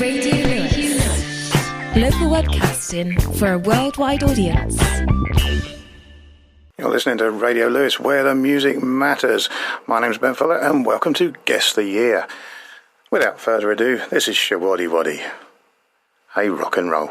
Radio Lewes. Local webcasting for a worldwide audience. You're listening to Radio Lewes, where the music matters. My name's Ben Fuller, and welcome to Guess the Year. Without further ado, this is Shawaddy Waddy. Hey, rock and roll.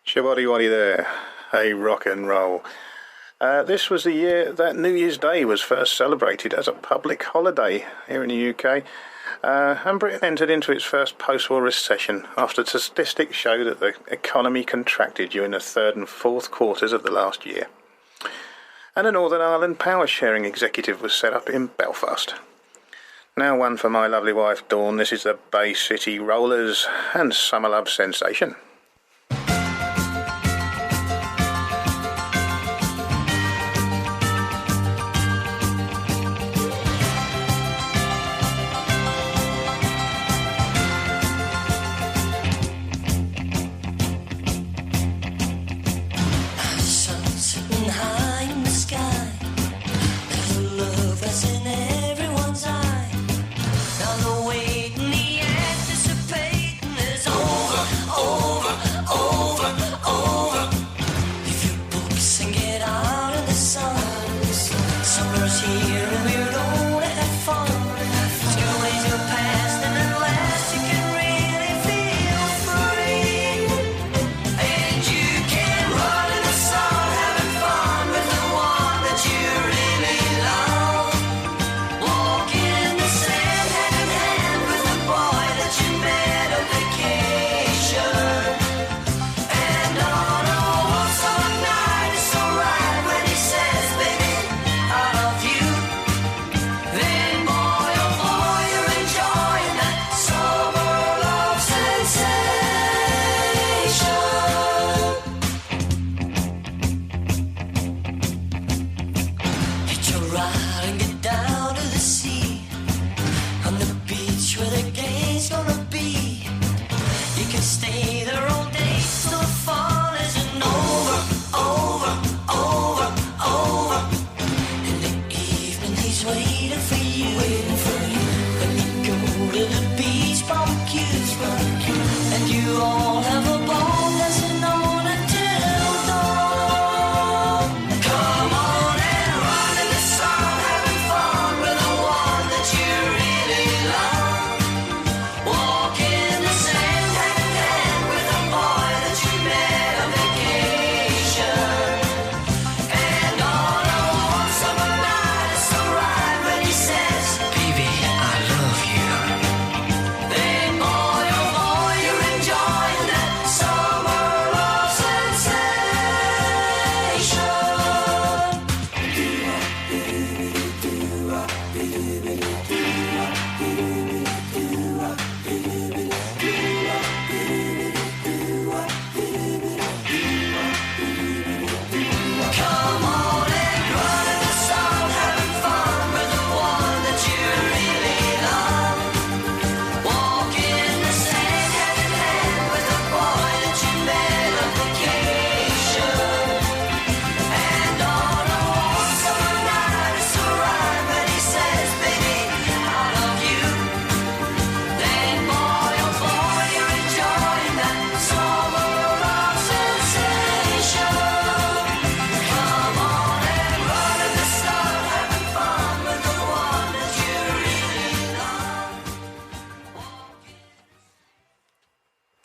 Shabody waddy there. Hey, rock and roll. This was the year that New Year's Day was first celebrated as a public holiday here in the UK, and Britain entered into its first post-war recession after statistics show that the economy contracted during the third and fourth quarters of the last year. And a Northern Ireland power sharing executive was set up in Belfast. Now one for my lovely wife Dawn. This is the Bay City Rollers and Summer Love Sensation. Love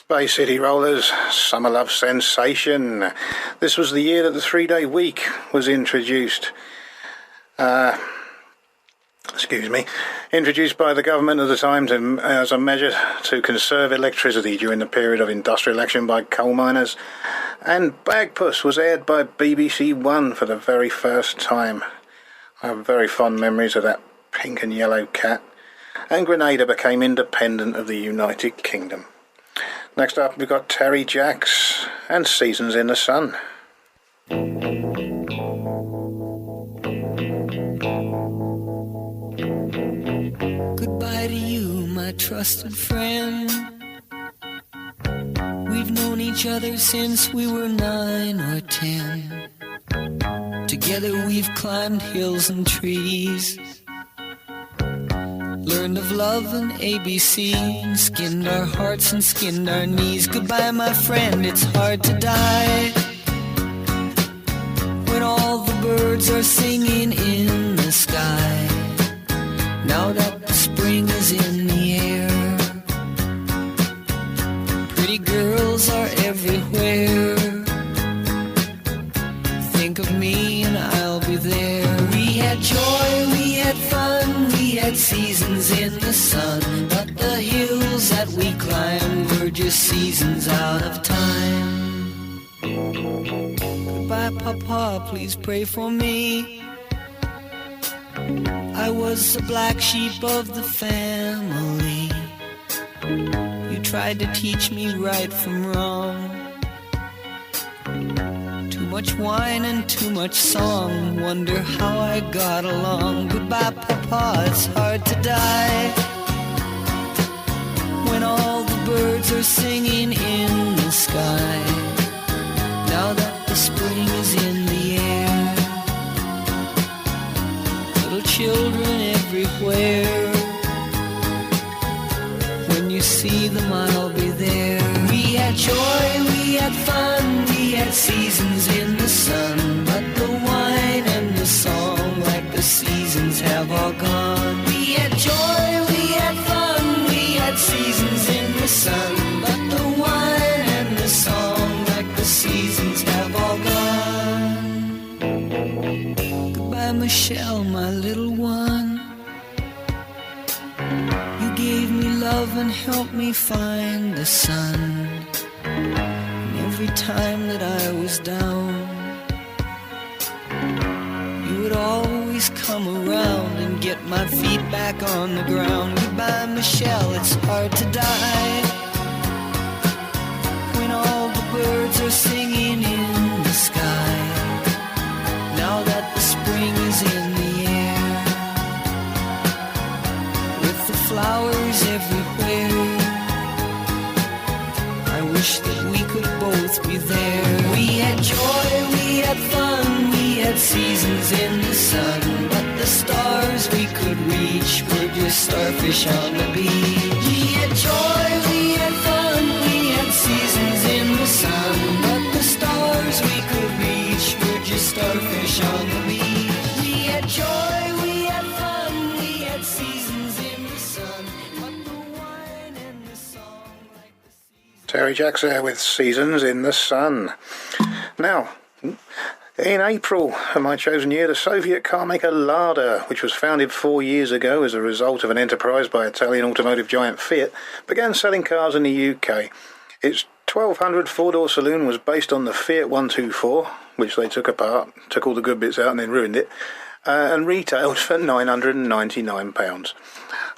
Bay City Rollers, Summer Love Sensation. This was the year that the 3-day week was introduced. Introduced by the government at the time as a measure to conserve electricity during the period of industrial action by coal miners. And Bagpuss was aired by BBC One for the very first time. I have very fond memories of that pink and yellow cat. And Grenada became independent of the United Kingdom. Next up, we've got Terry Jacks and Seasons in the Sun. Goodbye to you, my trusted friend. We've known each other since we were 9 or 10. Together we've climbed hills and trees, learned of love and ABC, and skinned our hearts and skinned our knees. Goodbye, my friend, it's hard to die when all the birds are singing in the sky. Now that the spring is in the air, pretty girls are everywhere. Think of me and I'll be there. We had joy, we had fun, we had seasons in the sun, but the hills that we climbed were just seasons out of time. Goodbye, Papa, please pray for me. I was the black sheep of the family. You tried to teach me right from wrong. Too much wine and too much song, wonder how I got along. Goodbye, Papa, it's hard to die when all the birds are singing in the sky. Now that the spring is in the air, little children everywhere. When you see them, I'll be there. We had joy, we had fun, we had seasons in the sun, but the wine and the song, like the seasons, have all gone. We had joy, we had fun, we had seasons in the sun, but the wine and the song, like the seasons, have all gone. Goodbye, Michelle, my little one. You gave me love and helped me find the sun. Every time that I was down, you would always come around and get my feet back on the ground. Goodbye, Michelle, it's hard to die when all the birds are singing in the sky. Now that the spring is in the air, with the flowers everywhere, I wish that we could both be there. We had joy, we had fun, we had seasons in the sun, but the stars we could reach were just starfish on the beach. We had joy, we had fun, we had seasons in the sun, but the stars we could reach were just starfish on the beach. We had joy, we had fun, we had seasons in the sun, but the wine and the song, like the seasons. Terry Jacks there with Seasons in the Sun. Now, in April of my chosen year, the Soviet car maker Lada, which was founded 4 years ago as a result of an enterprise by Italian automotive giant Fiat, began selling cars in the UK. Its 1200 four-door saloon was based on the Fiat 124, which they took apart, took all the good bits out and then ruined it, and retailed for £999.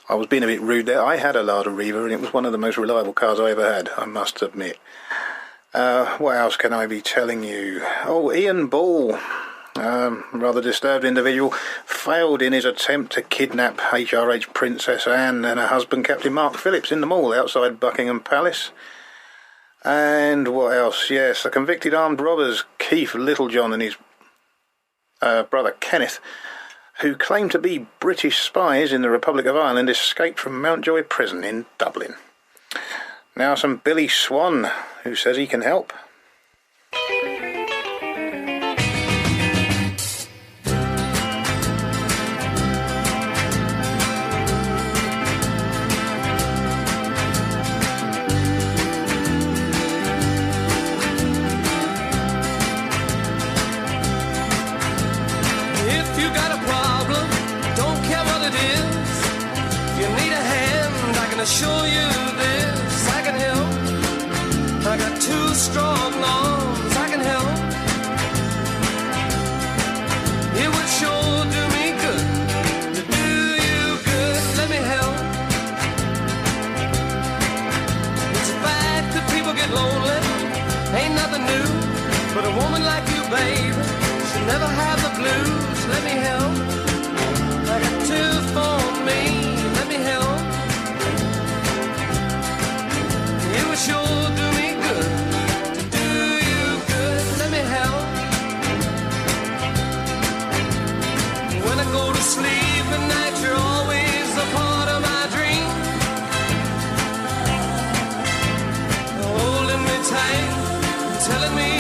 I was being a bit rude there. I had a Lada Riva and it was one of the most reliable cars I ever had, I must admit. What else can I be telling you? Oh, Ian Ball, rather disturbed individual, failed in his attempt to kidnap HRH Princess Anne and her husband Captain Mark Phillips in the mall outside Buckingham Palace. And what else? Yes, the convicted armed robbers Keith Littlejohn and his brother Kenneth, who claimed to be British spies in the Republic of Ireland, escaped from Mountjoy Prison in Dublin. Now some Billy Swan, who says he can help. you got a problem, don't care what it is. If you need a hand, I can assure you this. I can help. I got two strong arms, I can help. It would sure do me good to do you good. Let me help. It's a fact that people get lonely, ain't nothing new. But a woman like you, babe, should never have the blues. Let me help. I got two for me. Let me help. It would sure do me good to do you good. Let me help. When I go to sleep at night, you're always a part of my dream. Holding me tight, telling me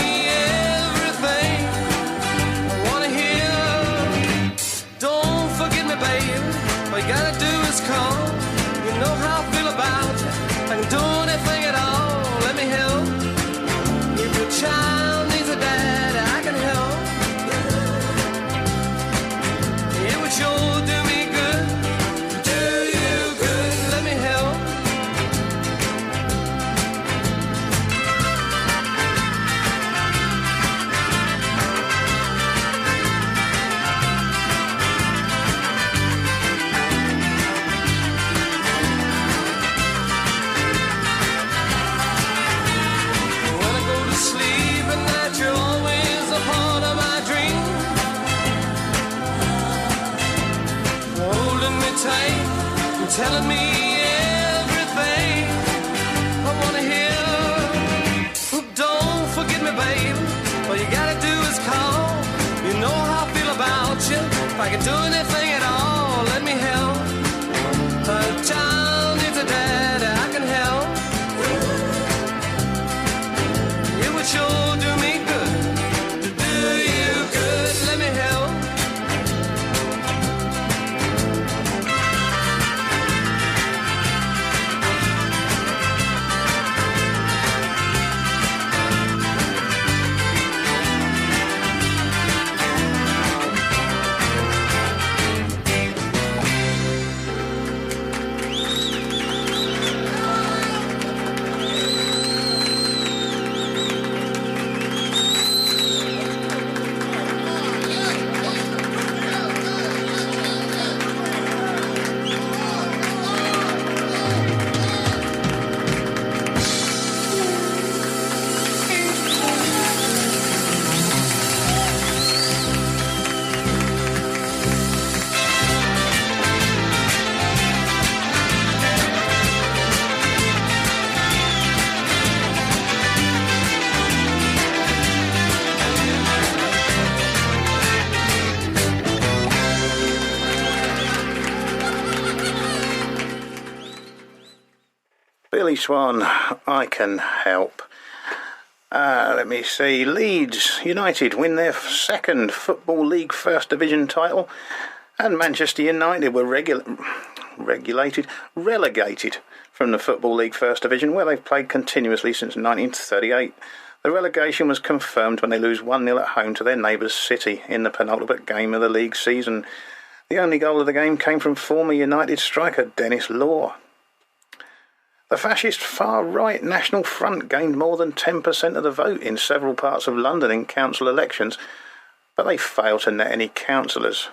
everything I wanna hear. Don't forget me, babe. All you gotta do is call. You know how I feel about you. I can do anything at all. Let me help. If your child needs a dad, I can help. It would sure do me good. Do you good. Let me help. When I go to sleep at night, you're always a part of my dream. Holding me tight and telling me everything I wanna hear. Don't forget me, babe. All you gotta do is call. You know how I feel about you. If I can do anything at all, let me help. A child needs a dad, I can help. It would sure do me good to do you good. Let me help. Billy Swan, I Can Help. Let me see. Leeds United win their second Football League First Division title, and Manchester United were relegated from the Football League First Division, where they've played continuously since 1938. The relegation was confirmed when they lose 1-0 at home to their neighbours City in the penultimate game of the league season. The only goal of the game came from former United striker Dennis Law. The fascist far-right National Front gained more than 10% of the vote in several parts of London in council elections, but they failed to net any councillors.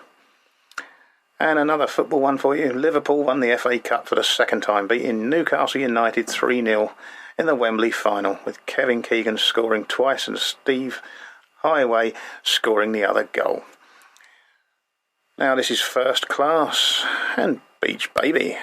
And another football one for you. Liverpool won the FA Cup for the second time, beating Newcastle United 3-0 in the Wembley final, with Kevin Keegan scoring twice and Steve Highway scoring the other goal. Now this is First Class and Beach Baby.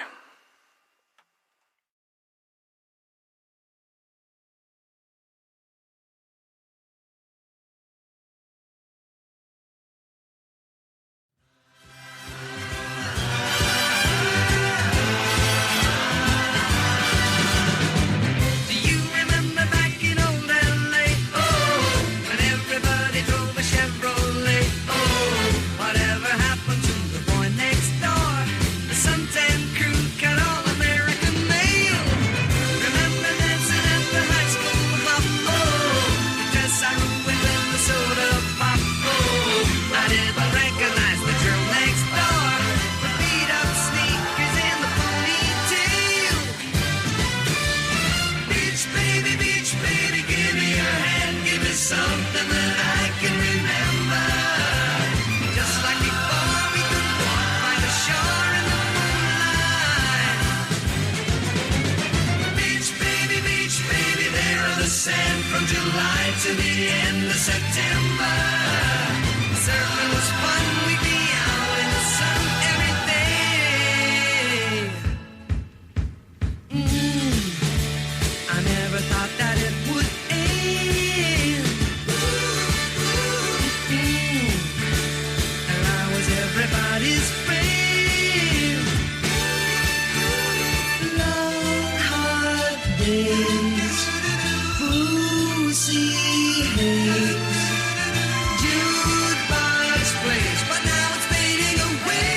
Whatever happened to the boy next door? The suntan crew to the end of September. Surfing was fun, we'd be out in the sun every day. I never thought that it would end. And I was everybody's friend. Long, hard days, boozy haze, jukebox plays, but now it's fading away.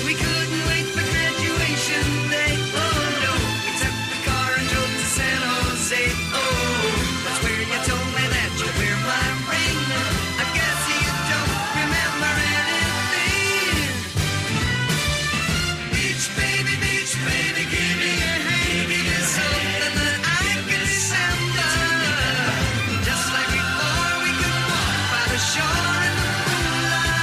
We couldn't wait for graduation day. Oh no, we took the car and drove to San Jose. Oh, that's where you told me that you wear my ring. I guess you don't remember anything. Beach baby, give me your hand. Give me something that I can remember. Just like before, we could walk by the shore in the moonlight.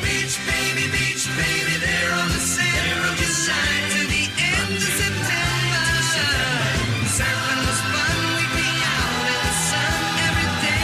Beach baby, there on the sand, just shine to the end of September. Surfing was fun, we'd be out in the sun every day.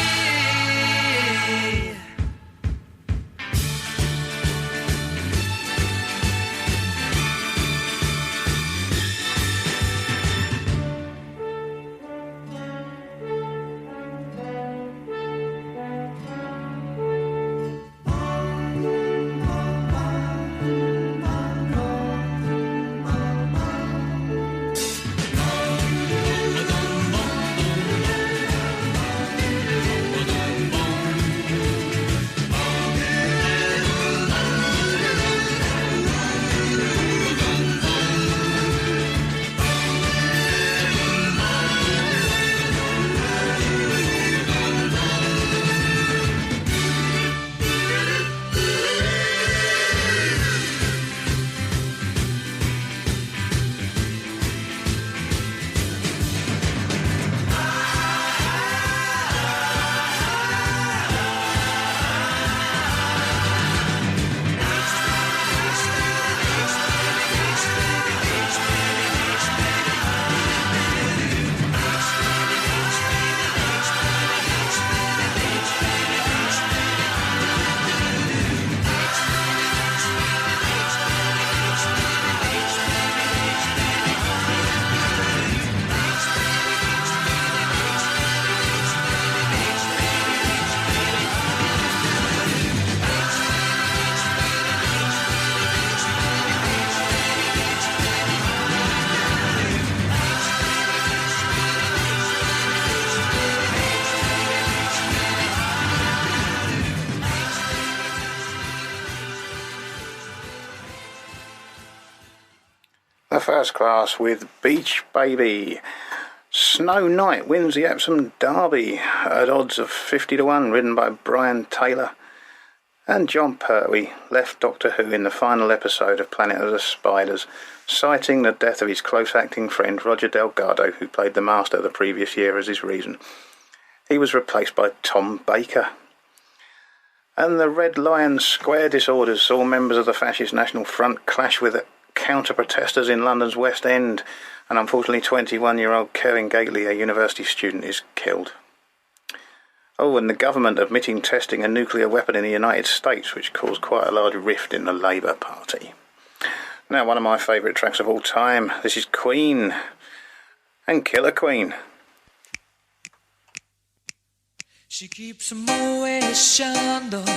The First Class with Beach Baby. Snow Knight wins the Epsom Derby at odds of 50-1, ridden by Brian Taylor. And John Pertwee left Doctor Who in the final episode of Planet of the Spiders, citing the death of his close acting friend Roger Delgado, who played the Master the previous year, as his reason. He was replaced by Tom Baker. And the Red Lion Square disorders saw members of the Fascist National Front clash with counter-protesters in London's West End, and unfortunately 21-year-old Kevin Gately, a university student, is killed. Oh, and the government admitting testing a nuclear weapon in the United States, which caused quite a large rift in the Labour Party. Now, one of my favourite tracks of all time. This is Queen and Killer Queen. She keeps a Moet Chandon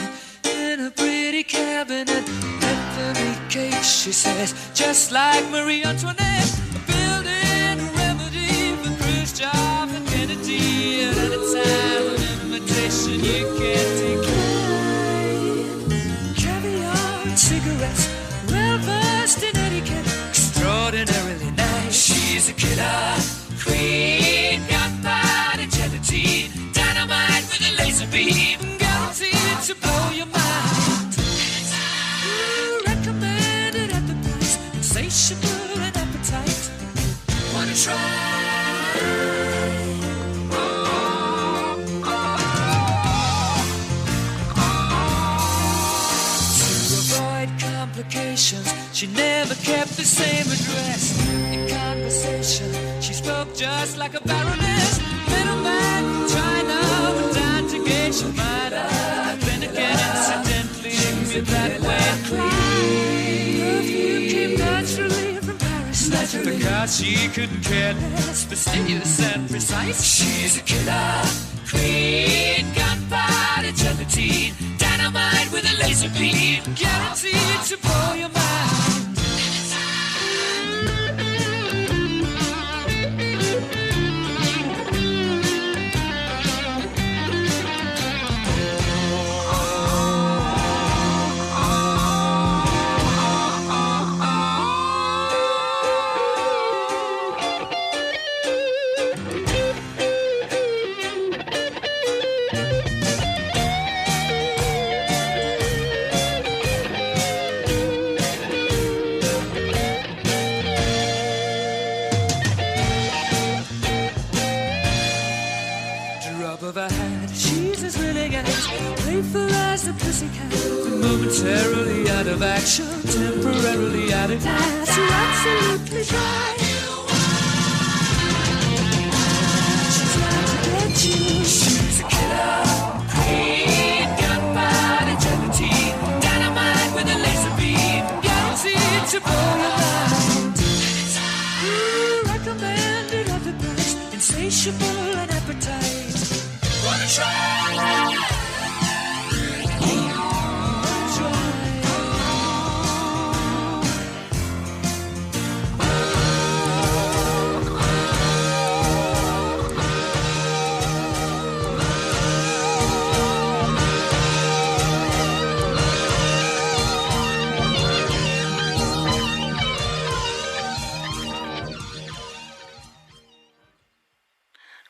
in a pretty cabinet. Every cake, she says, just like Marie Antoinette. Building a remedy for Khrushchev and Kennedy. At any time, an invitation you can't decline. Caviar and cigarettes, well versed in etiquette, extraordinarily nice. She's a killer queen, gunpowder gelatine, dynamite with a laser beam, guaranteed to blow your mind. Recommended at the price, insatiable and appetite. Wanna try? She never kept the same address. In conversation, she spoke just like a baroness. Middleman from China went down to gauge your mind. Then again, incidentally, me that way. Perfume came naturally from Paris. Because she couldn't care less, fastidious and precise. She's a killer queen, gunpowder gelatine, dynamite with a laser beam, guaranteed to blow your mind. Momentarily out of action, temporarily out of gas, you're absolutely dry. She's out to get you. She's a killer queen, gunpowder gelatine, dynamite with a laser beam, guaranteed to blow your mind. Recommended at the price, insatiable and appetite. Wanna try?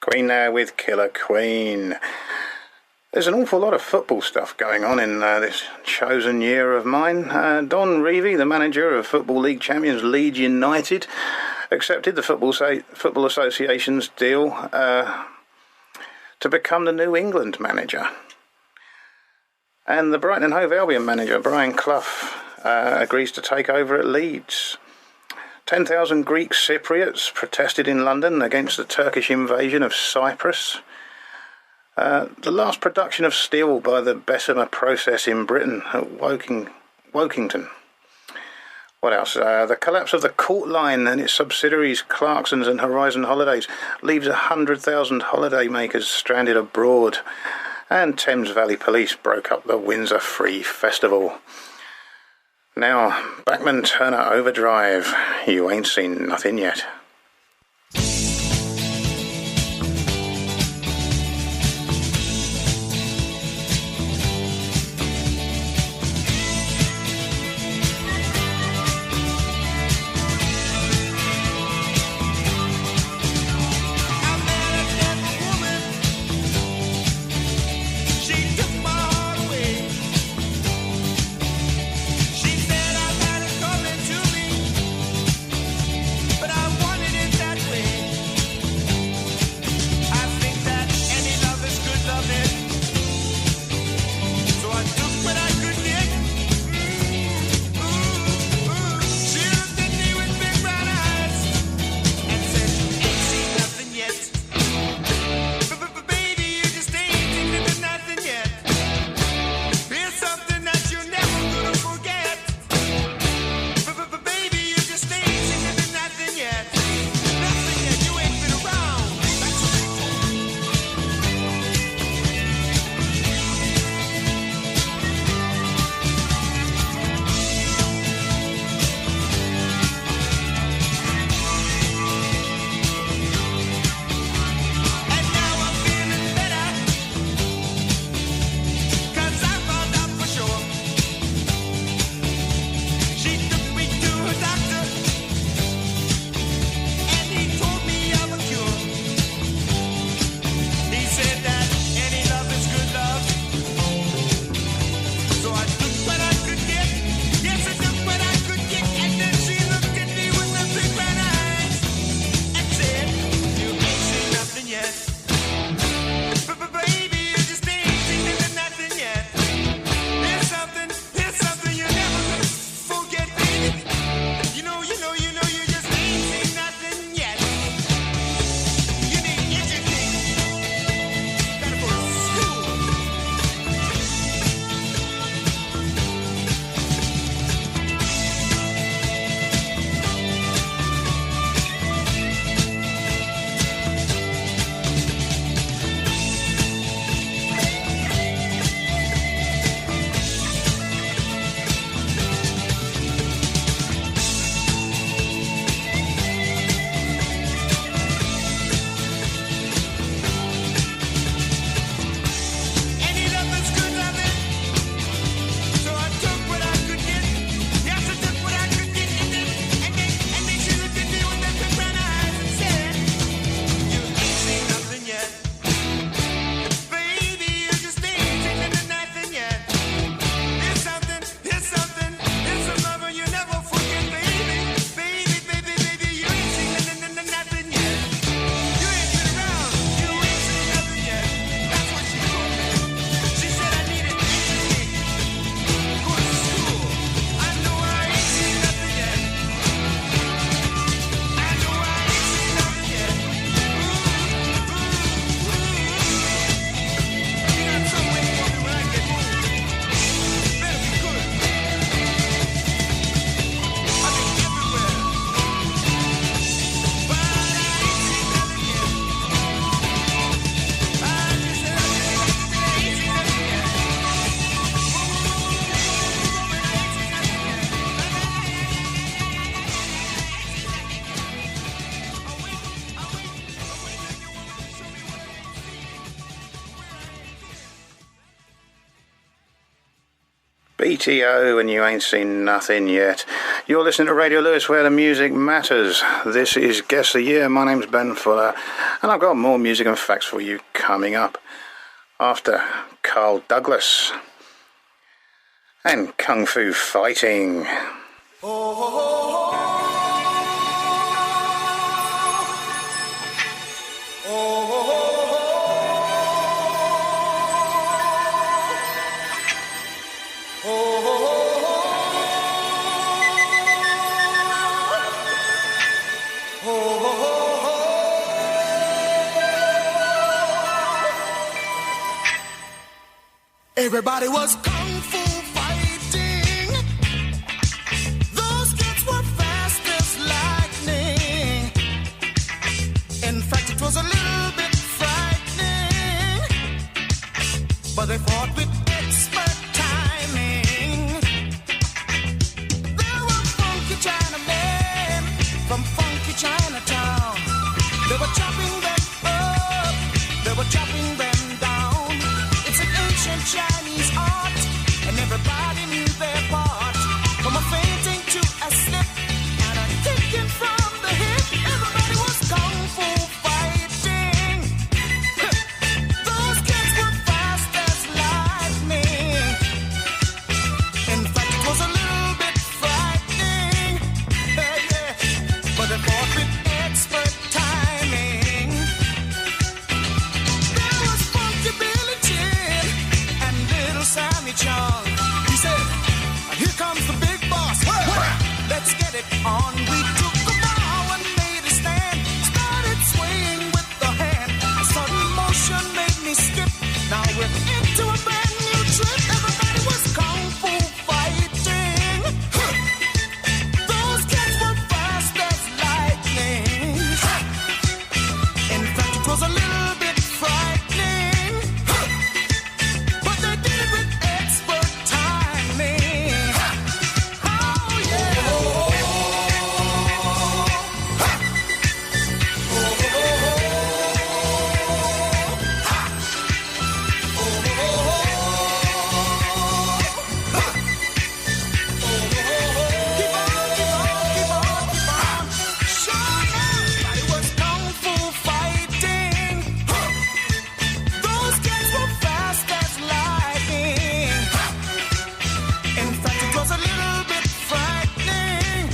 Queen now with Killer Queen. There's an awful lot of football stuff going on in this chosen year of mine. Don Revie, the manager of Football League champions Leeds United, accepted the Football Association's deal to become the New England manager. And the Brighton and Hove Albion manager, Brian Clough, agrees to take over at Leeds. 10,000 Greek Cypriots protested in London against the Turkish invasion of Cyprus. The last production of steel by the Bessemer process in Britain at Wokington. What else? The collapse of the Court Line and its subsidiaries Clarksons and Horizon Holidays leaves 100,000 holidaymakers stranded abroad. And Thames Valley Police broke up the Windsor Free Festival. Now, Bachman Turner Overdrive. You ain't seen nothing yet. I want BTO, and you ain't seen nothing yet. You're listening to Radio Lewes, where the music matters. This is Guess the Year. My name's Ben Fuller, and I've got more music and facts for you coming up after Carl Douglas and Kung Fu Fighting. Everybody was kung fu fighting. Those kids were fast as lightning. In fact, it was a little bit frightening. But they fought with expert timing. There were funky Chinamen from funky Chinatown. They were chopping them up. They were chopping them down. It's an ancient Chinese art, and everybody knew their part. From a fainting to a slip, and a kicking from the hip. Everybody was kung fu fighting. Those kids were fast as lightning. In fact, it was a little bit frightening. Yeah. But they fought with expert timing. There was funky Billy Chin and little Sammy Chung. He said, "Here comes the big boss. Let's get it on." We took the bow and made a stand. Started swaying with the hand. A sudden motion made me skip. Now we're into a brand new trip. Everybody was kung fu fighting. Those kids were fast as lightning. In fact, it was a little bit frightening. But they did it with expert timing. Oh, yeah. Keep on. Sure, everybody was kung fu fighting. Those kids were fast as lightning. In fact, it was a little bit frightening.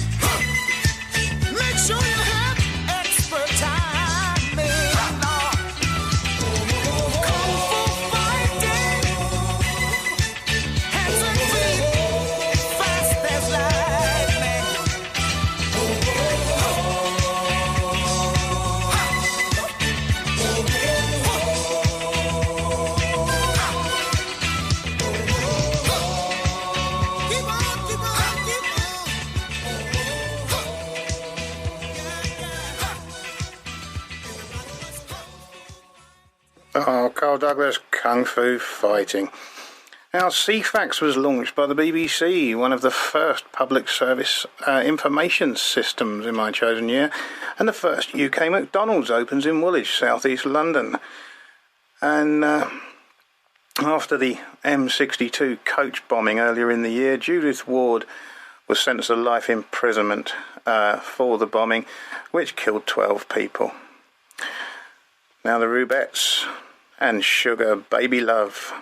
Make sure you have expert timing. Kung fu fighting. Hands and feet, fast as lightning. Keep on. Oh, Carl Douglas, Kung Fu Fighting. Now, CFAX was launched by the BBC, one of the first public service information systems in my chosen year, and the first UK McDonald's opens in Woolwich, southeast London. And after the M62 coach bombing earlier in the year, Judith Ward was sentenced to life imprisonment for the bombing, which killed 12 people. Now the Rubettes and Sugar Baby Love.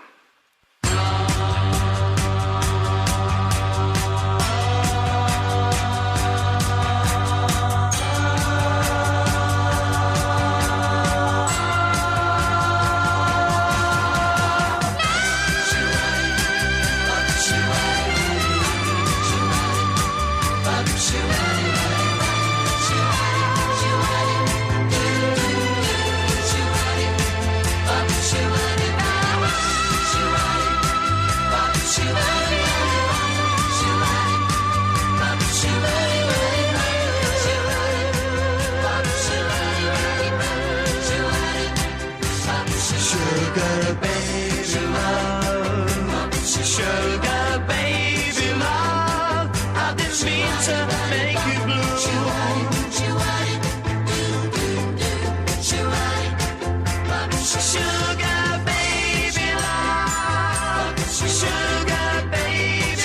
Sugar baby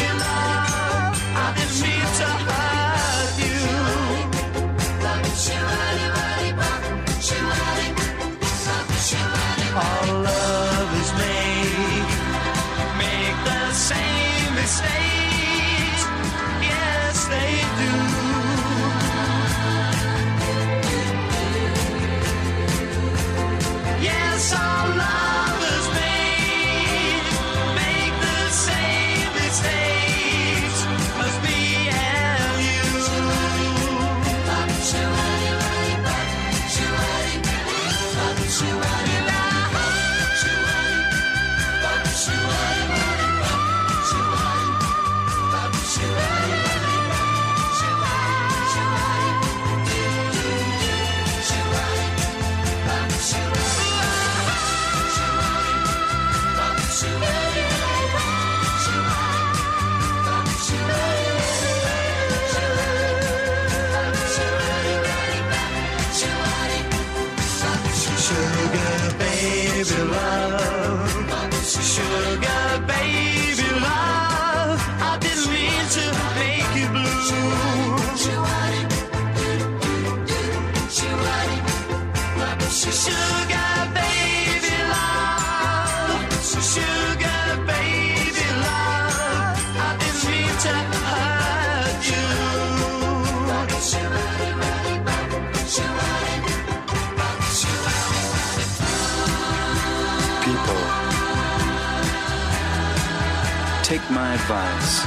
take my advice.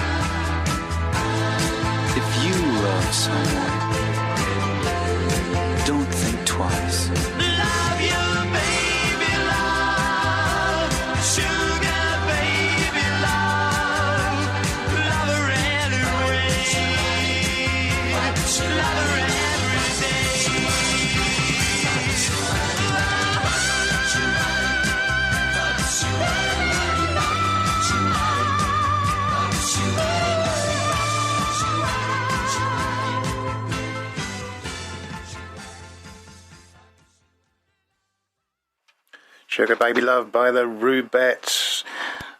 If you love someone, don't think twice. Love you, baby, love. Sugar, baby, love. Love her anyway. Love her every day. Sugar Baby Love by the Rubettes.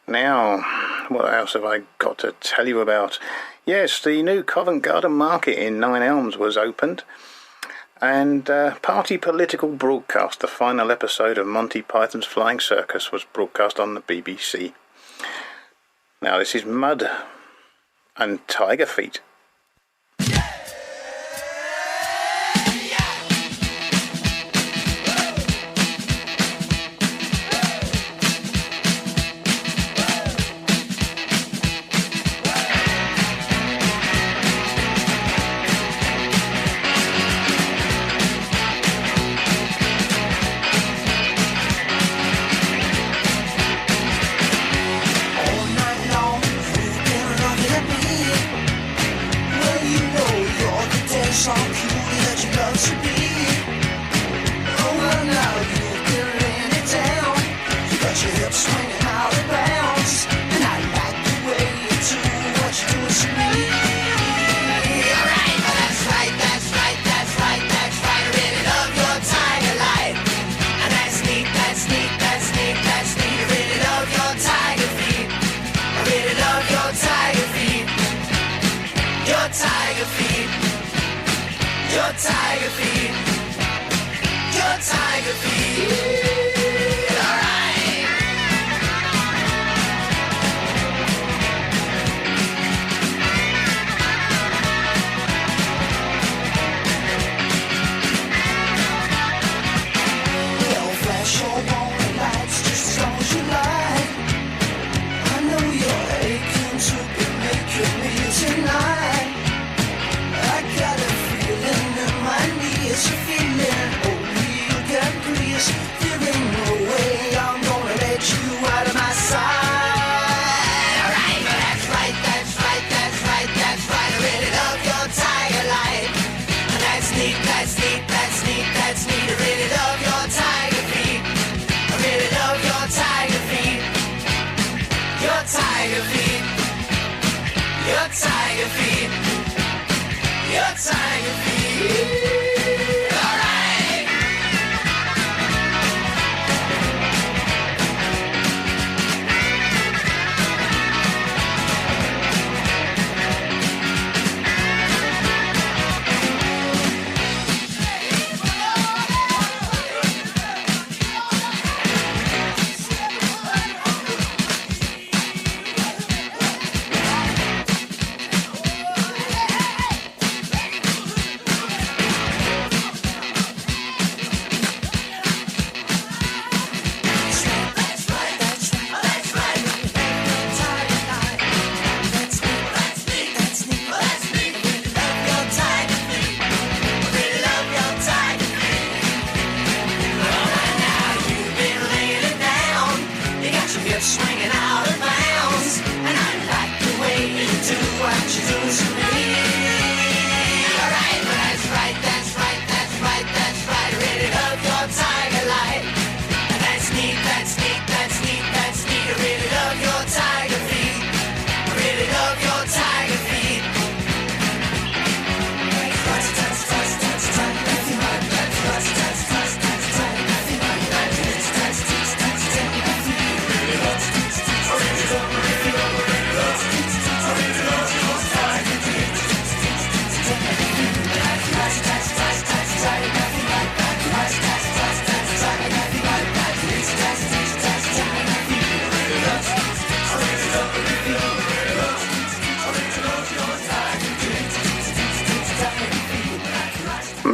Now, what else have I got to tell you about? Yes, the new Covent Garden Market in Nine Elms was opened, and Party Political broadcast, the final episode of Monty Python's Flying Circus, was broadcast on the BBC. Now this is Mud and Tiger Feet.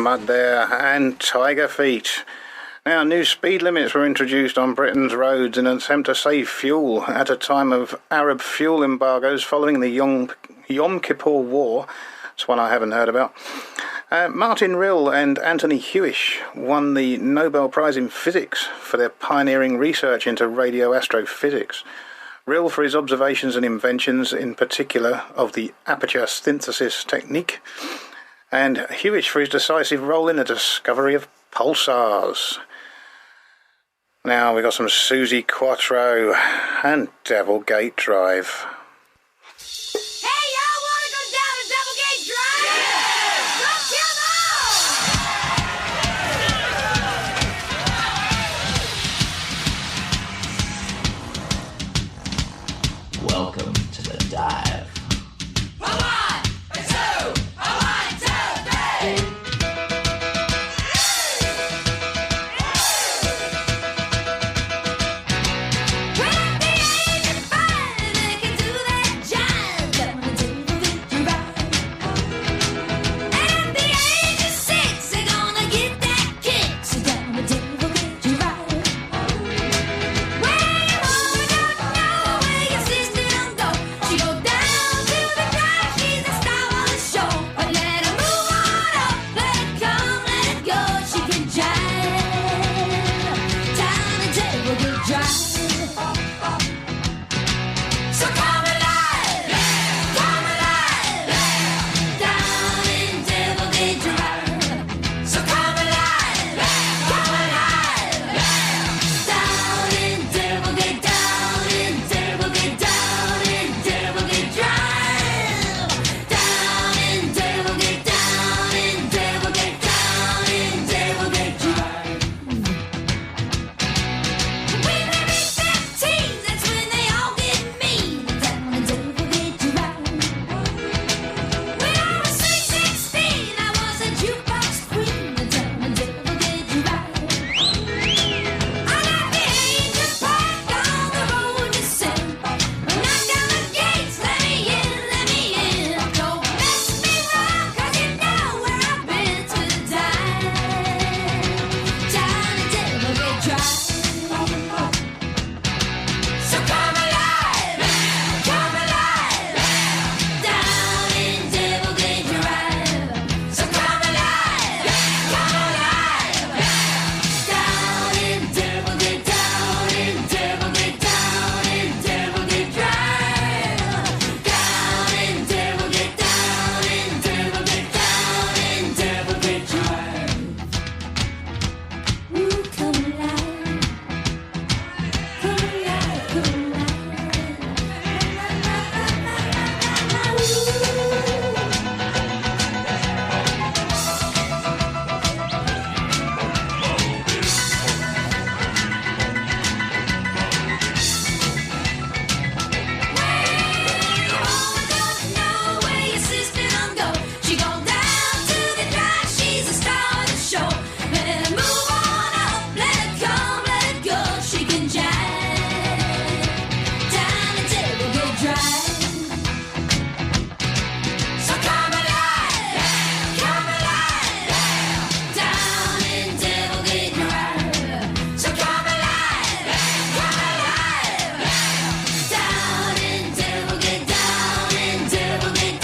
Mud there and Tiger Feet. Now, new speed limits were introduced on Britain's roads in an attempt to save fuel at a time of Arab fuel embargoes following the Yom Kippur War. It's one I haven't heard about. Martin Rill and Anthony Hewish won the Nobel Prize in Physics for their pioneering research into radioastrophysics. Rill for his observations and inventions, in particular of the aperture synthesis technique, and Hewish for his decisive role in the discovery of pulsars. Now we've got some Suzi Quatro and Devilgate Drive. Hey, y'all wanna go down to Doublegate Drive? Yeah! Let's come on! Welcome to the dive. A one, a two, three. When at the age of 5, they can do that jive. That when the Doublegate Drive. And at the age of 6, they're gonna get that kick. So down the Doublegate Drive. Where your mama don't know, where your sister don't go. She go down to the drive, she's the star of the show. But let her move on up, let it come, let it go. She can jive down the Doublegate Drive. So come alive, down in Doublegate Drive. So come alive, down in Doublegate, down in Doublegate Drive. Down in Doublegate, down in Doublegate Drive. When they reach their teens, that's when they all get mean. Down in Doublegate Drive. When I was 16, I was a jukebox queen. Down in Doublegate Drive. I got the angel parked on the road to sin. Knock down the gates, let me in. Don't mess me wrong, 'cause you know where I've been to die. Down in Doublegate Drive. So come alive, down in Doublegate Drive. So come alive, down in Doublegate, down in Doublegate Drive. Down in Doublegate, down in Doublegate Drive. Ooh, come alive, come alive, come don't know where your sister don't go. She go down to the drive, she's the star of the show. Let her move on up, let her come, let her go. She can jive down the Doublegate Drive. So come alive, down in Doublegate Drive. So come alive, down in Doublegate, down in Doublegate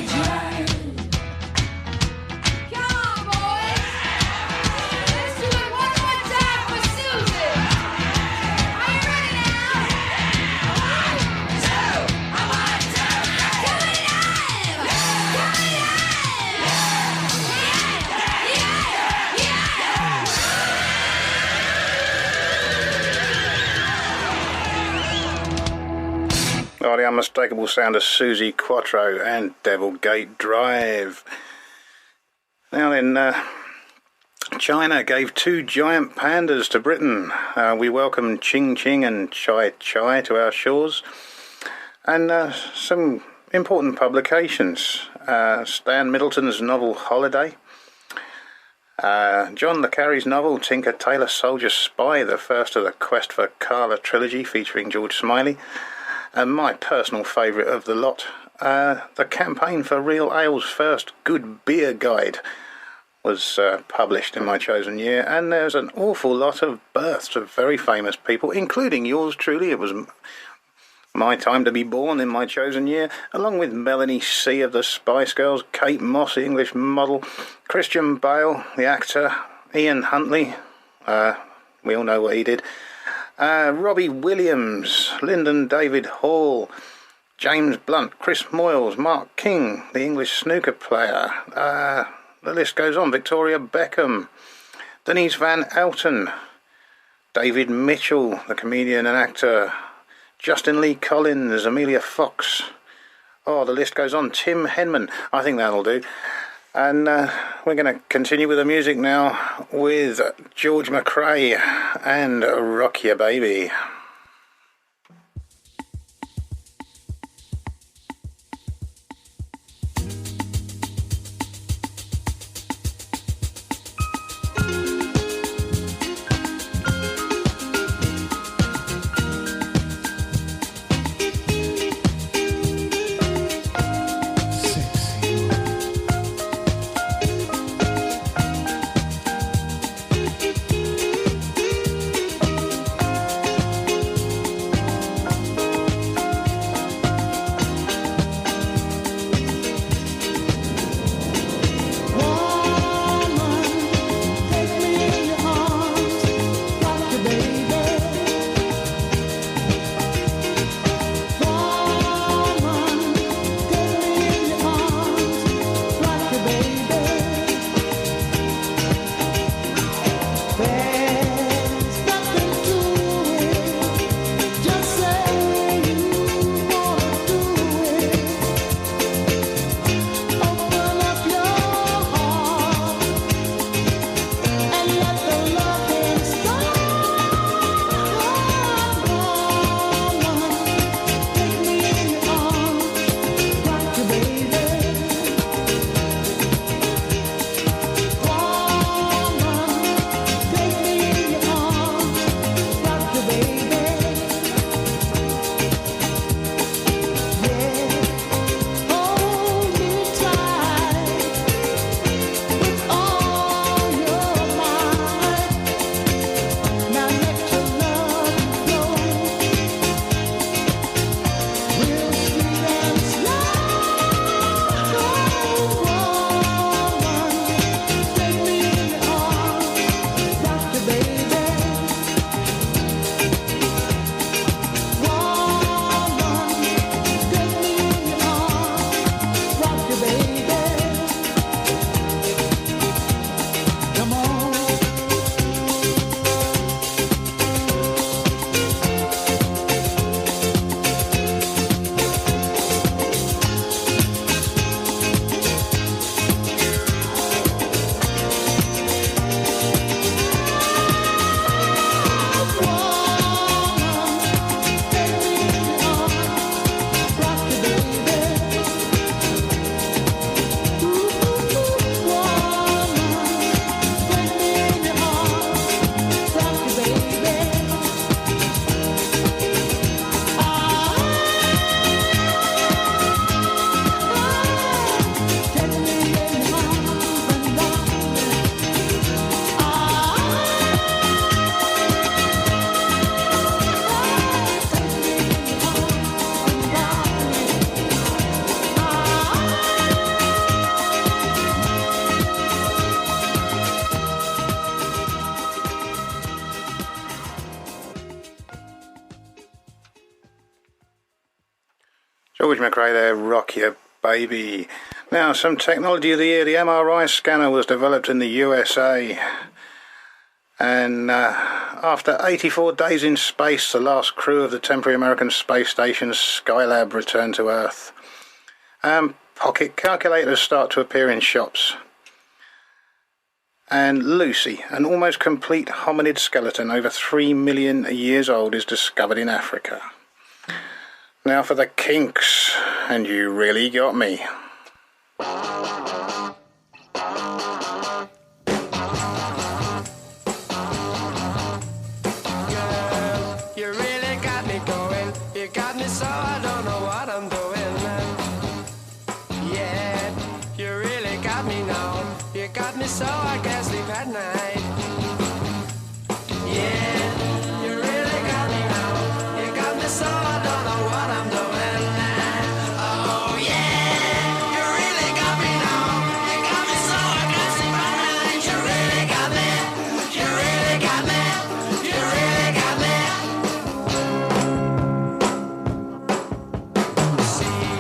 Drive. Come on, boys. Let's do it one more time for Susie. Are you ready now? One, two, come alive, Oh, the unmistakable sound of Suzi Quatro and Devilgate Drive. Now then, China gave 2 giant pandas to Britain. We welcome Ching Ching and Chai Chai to our shores. And some important publications. Stan Middleton's novel Holiday. John le Carre's novel Tinker Tailor Soldier Spy, the first of the Quest for Carla trilogy featuring George Smiley. And my personal favourite of the lot, the campaign for Real Ale's first good beer guide, was published in my chosen year, and there's an awful lot of births of very famous people, including yours truly. It was my time to be born in my chosen year, along with Melanie C of the Spice Girls, Kate Moss, the English model, Christian Bale, the actor, Ian Huntley, we all know what he did, Robbie Williams, Lyndon David Hall, James Blunt, Chris Moyles, Mark King, the English snooker player, the list goes on, Victoria Beckham, Denise Van Elton, David Mitchell, the comedian and actor, Justin Lee Collins, Amelia Fox, oh, the list goes on, Tim Henman. I think that'll do. And we're going to continue with the music now with George McRae and Rock Ya Baby. George McRae there, Rock Ya Baby. Now, some technology of the year. The MRI scanner was developed in the USA. And after 84 days in space, the last crew of the temporary American space station Skylab returned to Earth. Pocket calculators start to appear in shops. And Lucy, an almost complete hominid skeleton over 3 million years old, is discovered in Africa. Now for the Kinks, and You Really Got Me. You really got me going. You got me so I don't know what I'm doing. Yeah, you really got me now. You got me so know what I'm doing. Oh yeah, you really got me now. You got me so I can't sleep at night. You really got me. You really got me. You really got me. See,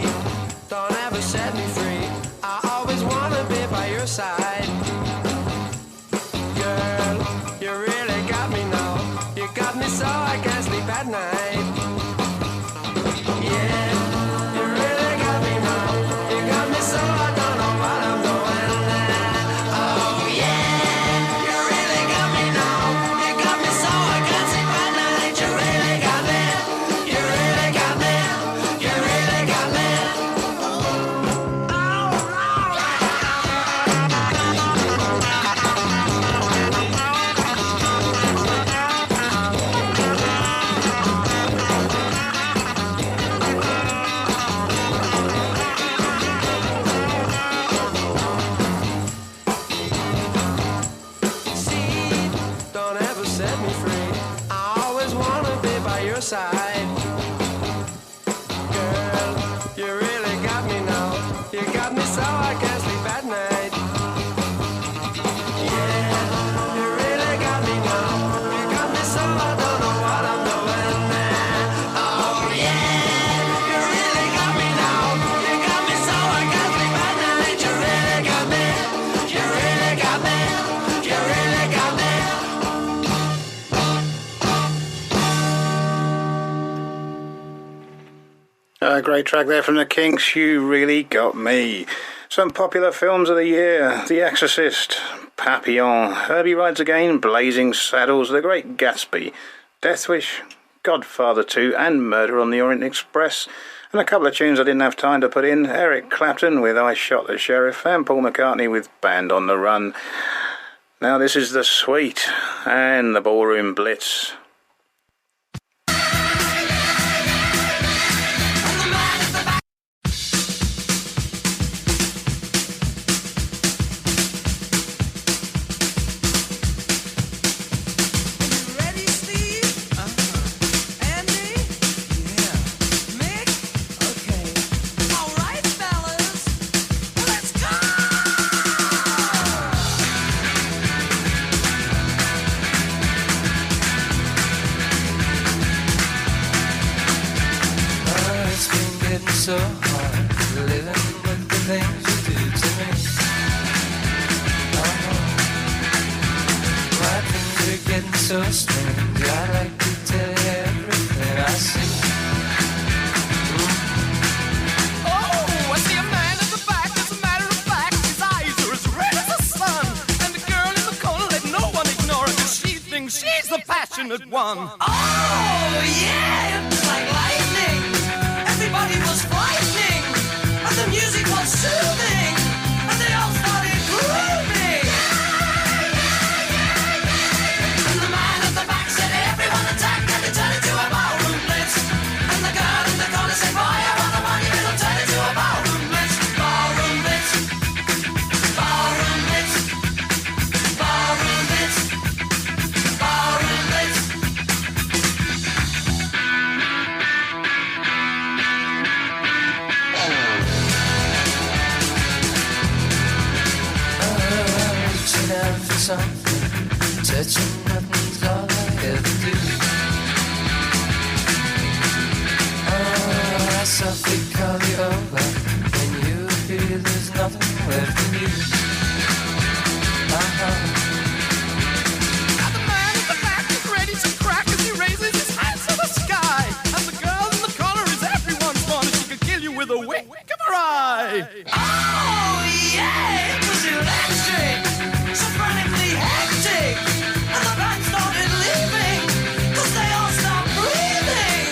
don't ever set me free. I always wanna be by your side. Girl, you really got me now. You got me so I can't sleep at night. Yeah, you really got me now. You got me so I don't know what I'm doing. Oh yeah, you really got me now. You got me so I can't sleep at night. You really got me. You really got me. You really got me. See, don't ever set me free. I always wanna be by your side. Girl, you really got me now. You got me so I can't sleep at night. Yeah, you really got me now. You got me so I don't know what I'm doing. Oh yeah, you really got me now. You got me so I can't sleep at night. You really got me. You really got me. You really got me. A great track there from the Kinks, You Really Got Me. Some popular films of the year: The Exorcist, Papillon, Herbie Rides Again, Blazing Saddles, The Great Gatsby, Death Wish, Godfather 2 and Murder on the Orient Express. And a couple of tunes I didn't have time to put in: Eric Clapton with I Shot the Sheriff and Paul McCartney with Band on the Run. Now this is The Sweet and the Ballroom Blitz. Ready, Steve? Andy? Yeah. Mick? Okay. All right, fellas. Let's go! It's been getting so hard living with the things you do to me. My things are getting so strange. I like to tell you everything I see. Oh, I see a man at the back. As a matter of fact, his eyes are as red as the sun. And the girl in the corner, let no one ignore her, 'cause she thinks she's the passionate one. Oh, yeah! It was like lightning. Everybody was frightening. And the music was soothing. And they all started grooving. And the man at the back said, everyone attack, and it turned into a ballroom blitz. And the girl in the corner said, boy, I want the money, it'll turn into a ballroom blitz. Ballroom blitz. Ballroom blitz. Ballroom blitz. Ballroom blitz. Reaching out for something, touching nothing's all I ever do. I softly call you over when you feel there's nothing left in you. Now the man at the back is ready to crack as he raises his hands to the sky. And the girl in the corner is everyone's fun, and she could kill you with a wink of her eye. Oh, yeah, it was electric, so frantically hectic, and the band started leaving, 'cause they all stopped breathing.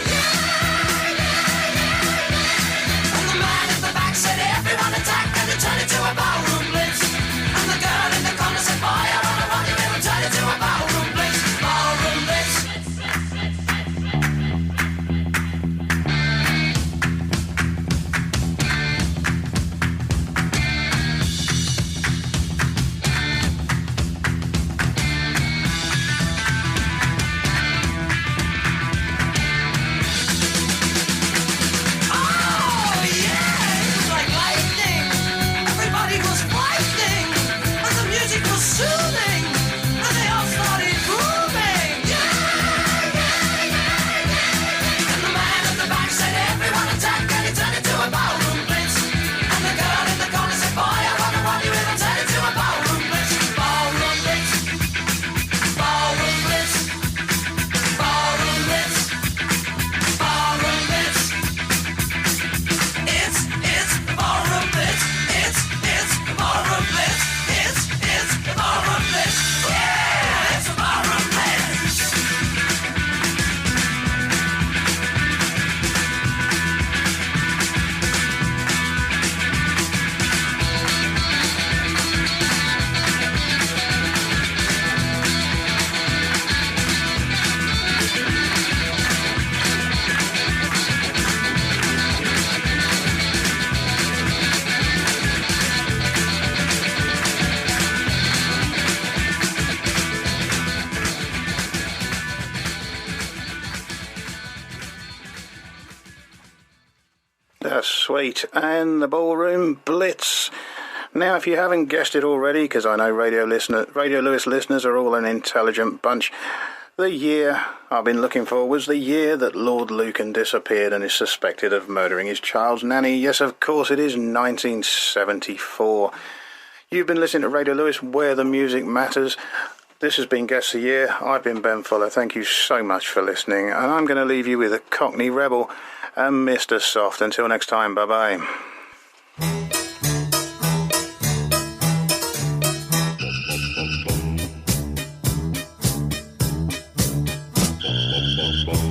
That's sweet. And the Ballroom Blitz. Now, if you haven't guessed it already, because I know Radio Lewes listeners are all an intelligent bunch, the year I've been looking for was the year that Lord Lucan disappeared and is suspected of murdering his child's nanny. Yes, of course, it is 1974. You've been listening to Radio Lewes, where the music matters. This has been Guess the Year. I've been Ben Fuller. Thank you so much for listening. And I'm going to leave you with a Cockney Rebel and Mr. Soft. Until next time, bye-bye.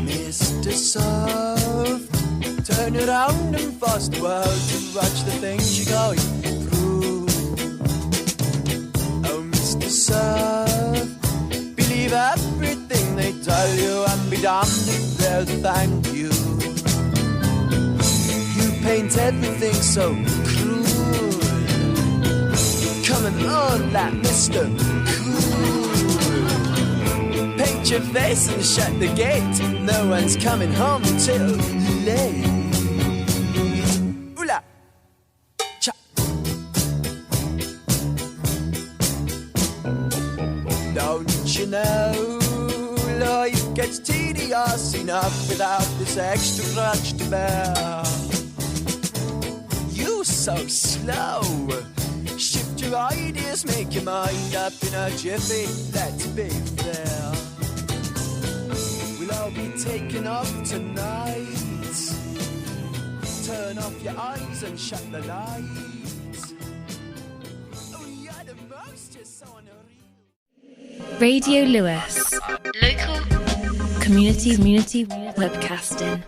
Mr. Soft, turn around and force the world to watch the things you're going through. Oh, Mr. Soft, believe everything they tell you and be damned if they'll thank you. You paint everything so cruel, coming on like Mr. Cool. Paint your face and shut the gate. No one's coming home till late. Ooh-la, cha. Don't you know life gets tedious enough without this extra crutch to bear? You so slow. Shift your ideas, make your mind up in a jiffy. Let's be fair. We'll all be taken off tonight. Turn off your eyes and shut the lights. Oh, you're the most, you're so unreal. Radio Lewes. Local community webcasting.